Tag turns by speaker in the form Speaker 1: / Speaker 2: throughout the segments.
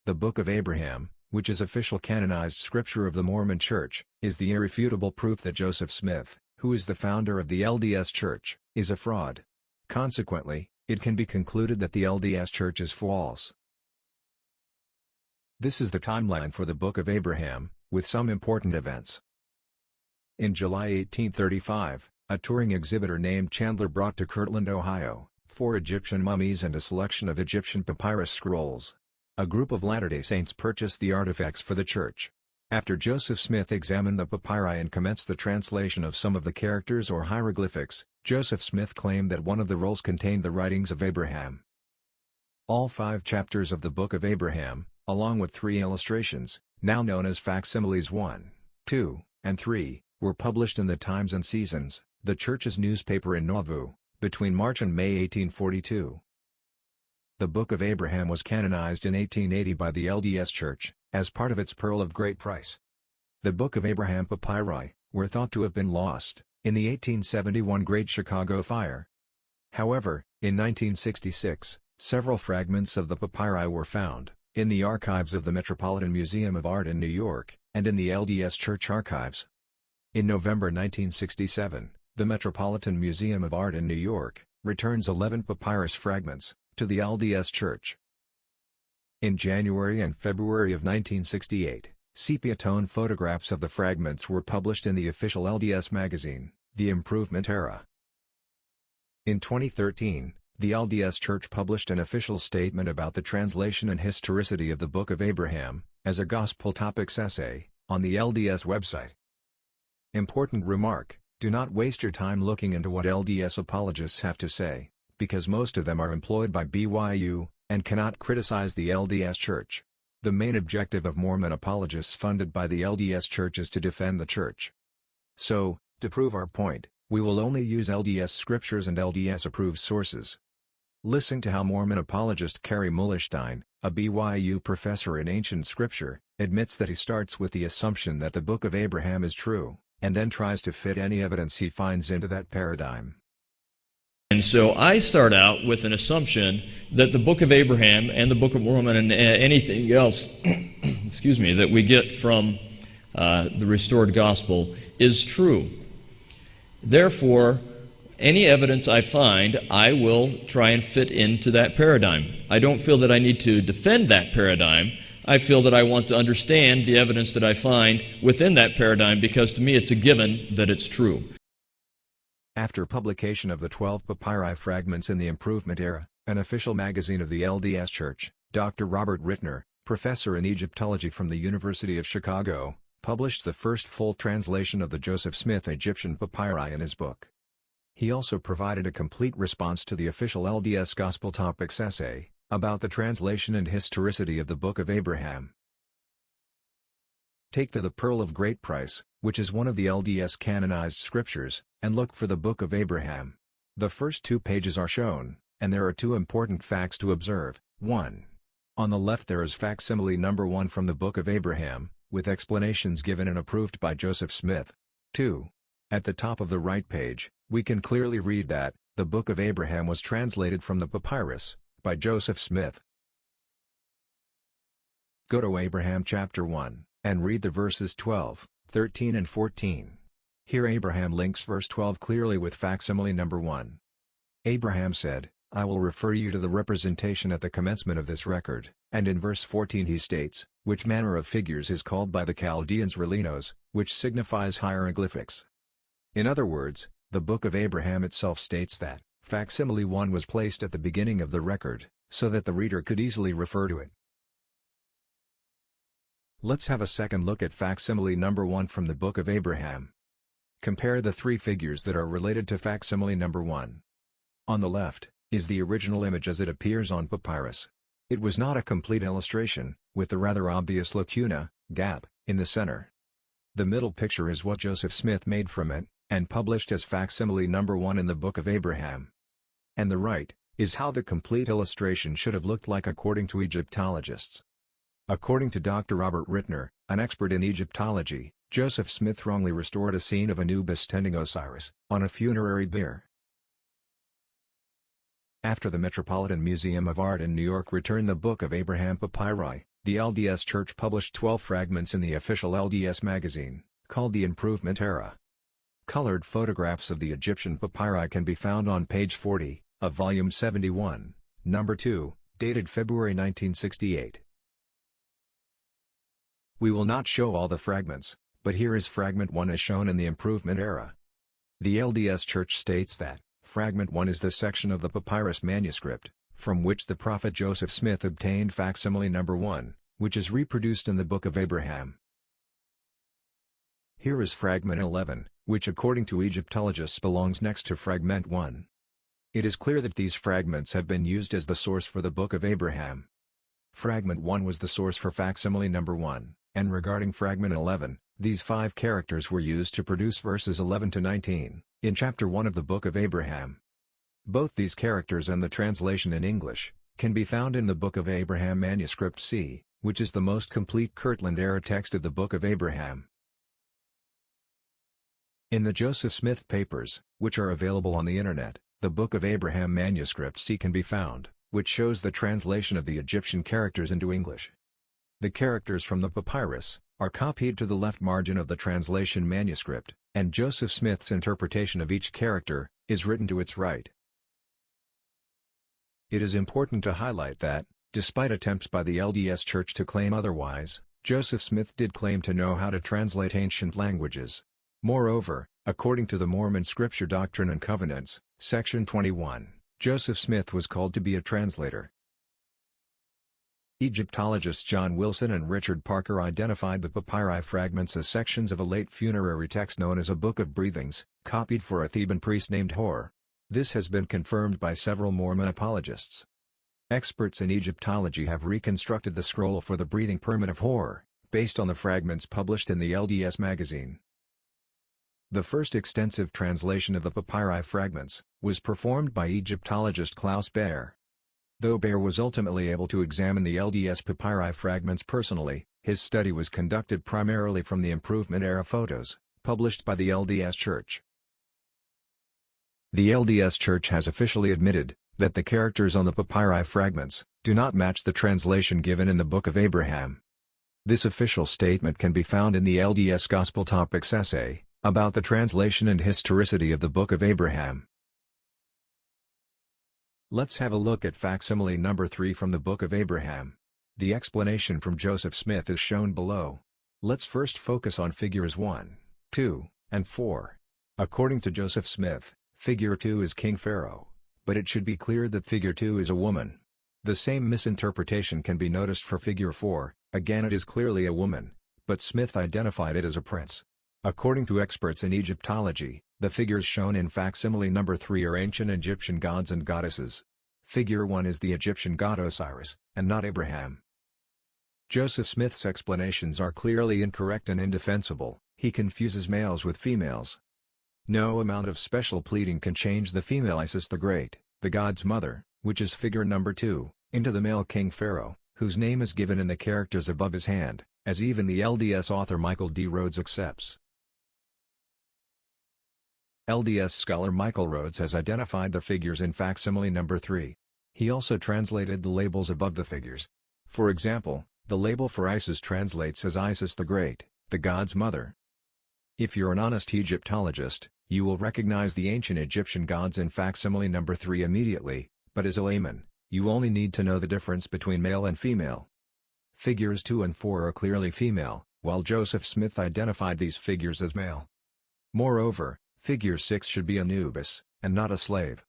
Speaker 1: The Book of Abraham, which is official canonized scripture of the Mormon Church, is the irrefutable proof that Joseph Smith, who is the founder of the LDS Church, is a fraud. Consequently, it can be concluded that the LDS Church is false. This is the timeline for the Book of Abraham, with some important events. In July 1835, a touring exhibitor named Chandler brought to Kirtland, Ohio, 4 Egyptian mummies and a selection of Egyptian papyrus scrolls. A group of Latter-day Saints purchased the artifacts for the church. After Joseph Smith examined the papyri and commenced the translation of some of the characters or hieroglyphics, Joseph Smith claimed that one of the rolls contained the writings of Abraham. All 5 chapters of the Book of Abraham, along with 3 illustrations, now known as facsimiles 1, 2, and 3, were published in the Times and Seasons, the church's newspaper in Nauvoo, between March and May 1842. The Book of Abraham was canonized in 1880 by the LDS Church, as part of its Pearl of Great Price. The Book of Abraham papyri were thought to have been lost in the 1871 Great Chicago Fire. However, in 1966, several fragments of the papyri were found in the archives of the Metropolitan Museum of Art in New York, and in the LDS Church archives. In November 1967, the Metropolitan Museum of Art in New York returns 11 papyrus fragments to the LDS Church. In January and February of 1968, sepia-tone photographs of the fragments were published in the official LDS magazine, The Improvement Era. In 2013, the LDS Church published an official statement about the translation and historicity of the Book of Abraham, as a Gospel Topics essay, on the LDS website. Important remark: do not waste your time looking into what LDS apologists have to say, because most of them are employed by BYU, and cannot criticize the LDS Church. The main objective of Mormon apologists funded by the LDS Church is to defend the Church. So, to prove our point, we will only use LDS scriptures and LDS-approved sources. Listen to how Mormon apologist Kerry Mullerstein, a BYU professor in ancient scripture, admits that he starts with the assumption that the Book of Abraham is true, and then tries to fit any evidence he finds into that paradigm.
Speaker 2: And so I start out with an assumption that the Book of Abraham and the Book of Mormon and anything else excuse me, that we get from the restored gospel is true. Therefore, any evidence I find, I will try and fit into that paradigm. I don't feel that I need to defend that paradigm. I feel that I want to understand the evidence that I find within that paradigm, because to me it's a given that it's true.
Speaker 1: After publication of the 12 papyri fragments in the Improvement Era, an official magazine of the LDS Church, Dr. Robert Ritner, professor in Egyptology from the University of Chicago, published the first full translation of the Joseph Smith Egyptian papyri in his book. He also provided a complete response to the official LDS Gospel Topics essay about the translation and historicity of the Book of Abraham. Take the Pearl of Great Price, which is one of the LDS canonized scriptures, and look for the Book of Abraham. The first 2 pages are shown, and there are 2 important facts to observe. 1. On the left there is facsimile number 1 from the Book of Abraham, with explanations given and approved by Joseph Smith. 2. At the top of the right page, we can clearly read that the Book of Abraham was translated from the papyrus by Joseph Smith. Go to Abraham chapter 1, and read the verses 12, 13 and 14. Here Abraham links verse 12 clearly with facsimile number 1. Abraham said, "I will refer you to the representation at the commencement of this record," and in verse 14 he states, "which manner of figures is called by the Chaldeans relinos, which signifies hieroglyphics." In other words, the Book of Abraham itself states that facsimile 1 was placed at the beginning of the record, so that the reader could easily refer to it. Let's have a second look at facsimile number 1 from the Book of Abraham. Compare the 3 figures that are related to facsimile number 1. On the left is the original image as it appears on papyrus. It was not a complete illustration, with the rather obvious lacuna, gap, in the center. The middle picture is what Joseph Smith made from it, and published as facsimile number 1 in the Book of Abraham. And the right is how the complete illustration should have looked like according to Egyptologists. According to Dr. Robert Ritner, an expert in Egyptology, Joseph Smith wrongly restored a scene of Anubis tending Osiris on a funerary bier. After the Metropolitan Museum of Art in New York returned the Book of Abraham papyri, The LDS Church published 12 fragments in the official LDS magazine, called the Improvement Era. Colored photographs of the Egyptian papyri can be found on page 40, of volume 71, number 2, dated February 1968. We will not show all the fragments, but here is Fragment I as shown in the Improvement Era. The LDS Church states that, Fragment I is the section of the papyrus manuscript, from which the prophet Joseph Smith obtained facsimile number 1, which is reproduced in the Book of Abraham. Here is Fragment XI, which according to Egyptologists belongs next to Fragment I. It is clear that these fragments have been used as the source for the Book of Abraham. Fragment I was the source for facsimile number 1, and regarding Fragment XI, these 5 characters were used to produce verses 11 to 19, in chapter 1 of the Book of Abraham. Both these characters and the translation in English, can be found in the Book of Abraham manuscript C, which is the most complete Kirtland-era text of the Book of Abraham. In the Joseph Smith papers, which are available on the Internet, the Book of Abraham manuscript C can be found, which shows the translation of the Egyptian characters into English. The characters from the papyrus are copied to the left margin of the translation manuscript, and Joseph Smith's interpretation of each character is written to its right. It is important to highlight that, despite attempts by the LDS Church to claim otherwise, Joseph Smith did claim to know how to translate ancient languages. Moreover, according to the Mormon Scripture Doctrine and Covenants, section 21, Joseph Smith was called to be a translator. Egyptologists John Wilson and Richard Parker identified the papyri fragments as sections of a late funerary text known as a Book of Breathings, copied for a Theban priest named Hor. This has been confirmed by several Mormon apologists. Experts in Egyptology have reconstructed the scroll for the breathing permit of Hor, based on the fragments published in the LDS magazine. The first extensive translation of the papyri fragments was performed by Egyptologist Klaus Baer. Though Baer was ultimately able to examine the LDS papyri fragments personally, his study was conducted primarily from the Improvement Era photos, published by the LDS Church. The LDS Church has officially admitted that the characters on the papyri fragments do not match the translation given in the Book of Abraham. This official statement can be found in the LDS Gospel Topics essay about the translation and historicity of the Book of Abraham. Let's have a look at facsimile number 3 from the Book of Abraham. The explanation from Joseph Smith is shown below. Let's first focus on figures 1, 2, and 4. According to Joseph Smith, figure 2 is King Pharaoh, but it should be clear that figure 2 is a woman. The same misinterpretation can be noticed for figure 4, again it is clearly a woman, but Smith identified it as a prince. According to experts in Egyptology, the figures shown in facsimile number 3 are ancient Egyptian gods and goddesses. Figure 1 is the Egyptian god Osiris, and not Abraham. Joseph Smith's explanations are clearly incorrect and indefensible. He confuses males with females. No amount of special pleading can change the female Isis the Great, the god's mother, which is figure number 2, into the male King Pharaoh, whose name is given in the characters above his hand, as even the LDS author Michael D. Rhodes accepts. LDS scholar Michael Rhodes has identified the figures in facsimile number 3. He also translated the labels above the figures. For example, the label for Isis translates as Isis the Great, the god's mother. If you're an honest Egyptologist, you will recognize the ancient Egyptian gods in facsimile number 3 immediately, but as a layman, you only need to know the difference between male and female. Figures 2 and 4 are clearly female, while Joseph Smith identified these figures as male. Moreover, figure 6 should be Anubis, and not a slave.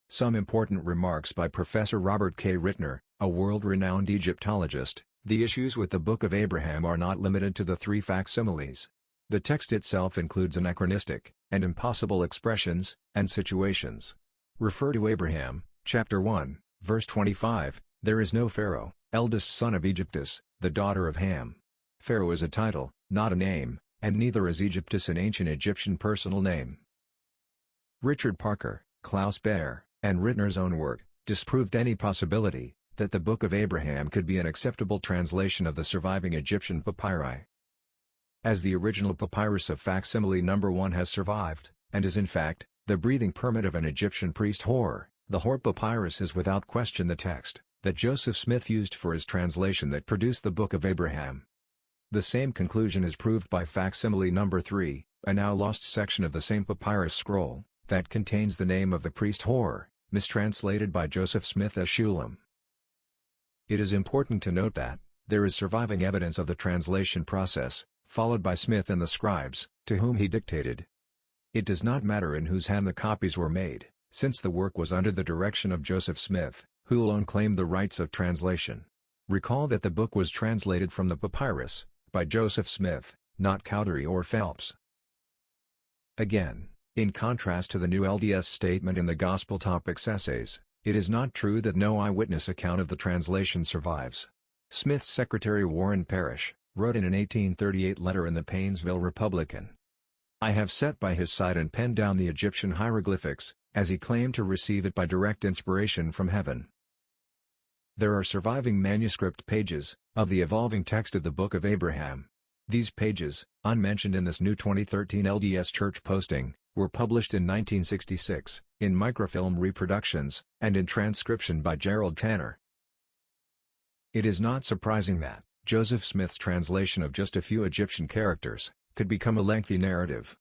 Speaker 1: Some important remarks by Professor Robert K. Ritner, a world-renowned Egyptologist. The issues with the Book of Abraham are not limited to the 3 facsimiles. The text itself includes anachronistic and impossible expressions and situations. Refer to Abraham, chapter 1, verse 25, "There is no Pharaoh, eldest son of Egyptus, the daughter of Ham." Pharaoh is a title, not a name, and neither is Egyptus an ancient Egyptian personal name. Richard Parker, Klaus Baer, and Ritner's own work disproved any possibility that the Book of Abraham could be an acceptable translation of the surviving Egyptian papyri. As the original papyrus of facsimile number 1 has survived, and is in fact, the breathing permit of an Egyptian priest Hor, the Hor papyrus is without question the text that Joseph Smith used for his translation that produced the Book of Abraham. The same conclusion is proved by facsimile number 3, a now lost section of the same papyrus scroll, that contains the name of the priest Hor, mistranslated by Joseph Smith as Shulam. It is important to note that there is surviving evidence of the translation process, followed by Smith and the scribes, to whom he dictated. It does not matter in whose hand the copies were made, since the work was under the direction of Joseph Smith, who alone claimed the rights of translation. Recall that the book was translated from the papyrus, by Joseph Smith, not Cowdery or Phelps. Again, in contrast to the new LDS statement in the Gospel Topics Essays, it is not true that no eyewitness account of the translation survives. Smith's secretary Warren Parrish wrote in an 1838 letter in the Painesville Republican, "I have set by his side and penned down the Egyptian hieroglyphics, as he claimed to receive it by direct inspiration from heaven." There are surviving manuscript pages of the evolving text of the Book of Abraham. These pages, unmentioned in this new 2013 LDS Church posting, were published in 1966, in microfilm reproductions, and in transcription by Gerald Tanner. It is not surprising that Joseph Smith's translation of just a few Egyptian characters could become a lengthy narrative.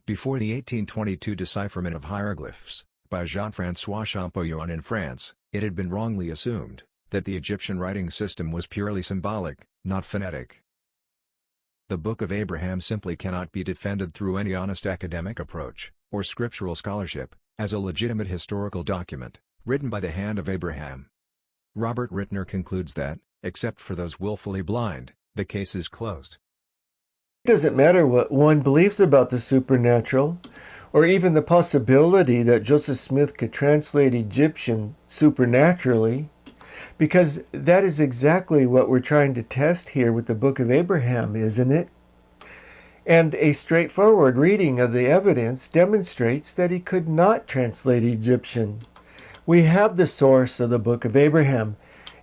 Speaker 1: Before the 1822 decipherment of hieroglyphs, by Jean-François Champollion in France, it had been wrongly assumed that the Egyptian writing system was purely symbolic, not phonetic. The Book of Abraham simply cannot be defended through any honest academic approach, or scriptural scholarship, as a legitimate historical document, written by the hand of Abraham. Robert Ritner concludes that, except for those willfully blind, the case is closed.
Speaker 3: It doesn't matter what one believes about the supernatural, or even the possibility that Joseph Smith could translate Egyptian supernaturally, because that is exactly what we're trying to test here with the Book of Abraham, isn't it? And a straightforward reading of the evidence demonstrates that he could not translate Egyptian. We have the source of the Book of Abraham,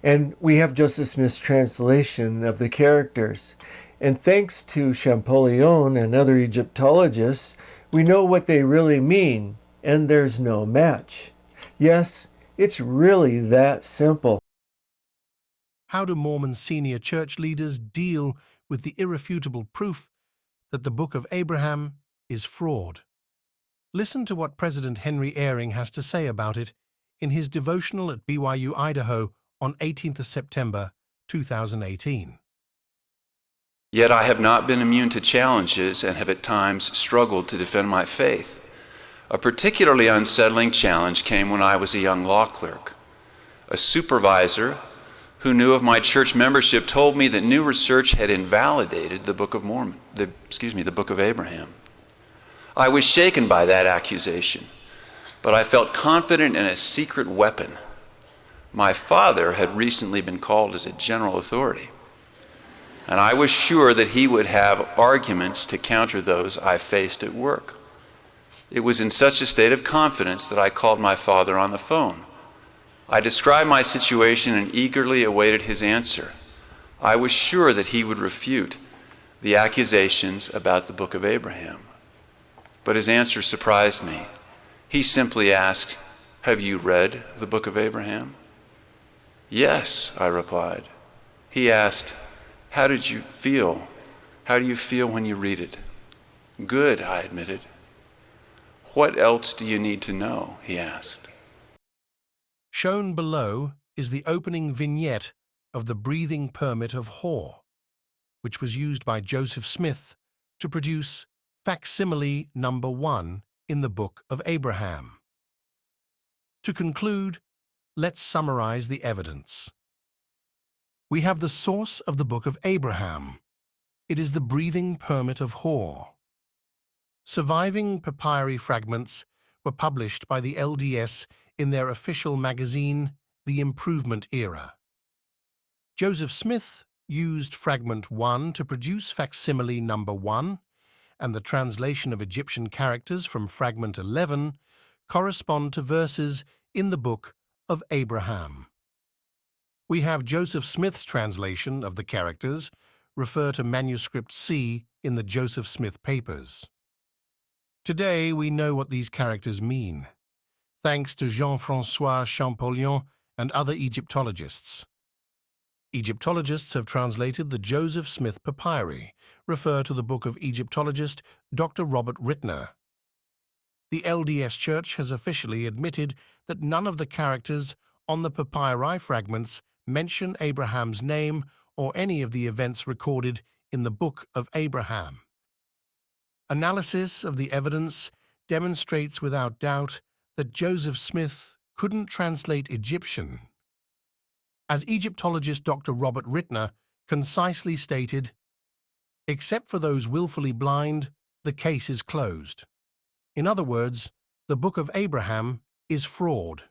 Speaker 3: and we have Joseph Smith's translation of the characters. And thanks to Champollion and other Egyptologists, we know what they really mean, and there's no match. Yes, it's really that simple.
Speaker 4: How do Mormon senior church leaders deal with the irrefutable proof that the Book of Abraham is fraud? Listen to what President Henry Eyring has to say about it in his devotional at BYU, Idaho on 18th of September 2018.
Speaker 5: Yet I have not been immune to challenges and have at times struggled to defend my faith. A particularly unsettling challenge came when I was a young law clerk. A supervisor who knew of my church membership told me that new research had invalidated the Book of the Book of Abraham. I was shaken by that accusation, but I felt confident in a secret weapon. My father had recently been called as a general authority, and I was sure that he would have arguments to counter those I faced at work. It was in such a state of confidence that I called my father on the phone. I described my situation and eagerly awaited his answer. I was sure that he would refute the accusations about the Book of Abraham. But his answer surprised me. He simply asked, "Have you read the Book of Abraham?" "Yes," I replied. He asked, "How did you feel? How do you feel when you read it?" "Good," I admitted. "What else do you need to know?" he asked.
Speaker 4: Shown below is the opening vignette of the breathing permit of Hor, which was used by Joseph Smith to produce facsimile number 1 in the Book of Abraham. To conclude, let's summarize the evidence. We have the source of the Book of Abraham. It is the breathing permit of Hor. Surviving papyri fragments were published by the LDS in their official magazine, The Improvement Era. Joseph Smith used Fragment I to produce facsimile number 1, and the translation of Egyptian characters from Fragment XI correspond to verses in the Book of Abraham. We have Joseph Smith's translation of the characters refer to manuscript C in the Joseph Smith Papers. Today we know what these characters mean, thanks to Jean-François Champollion and other Egyptologists. Egyptologists have translated the Joseph Smith Papyri, refer to the book of Egyptologist Dr. Robert Ritner. The LDS Church has officially admitted that none of the characters on the papyri fragments mention Abraham's name or any of the events recorded in the Book of Abraham. Analysis of the evidence demonstrates without doubt that Joseph Smith couldn't translate Egyptian. As Egyptologist Dr. Robert Ritner concisely stated, "Except for those willfully blind, the case is closed." In other words, the Book of Abraham is fraud.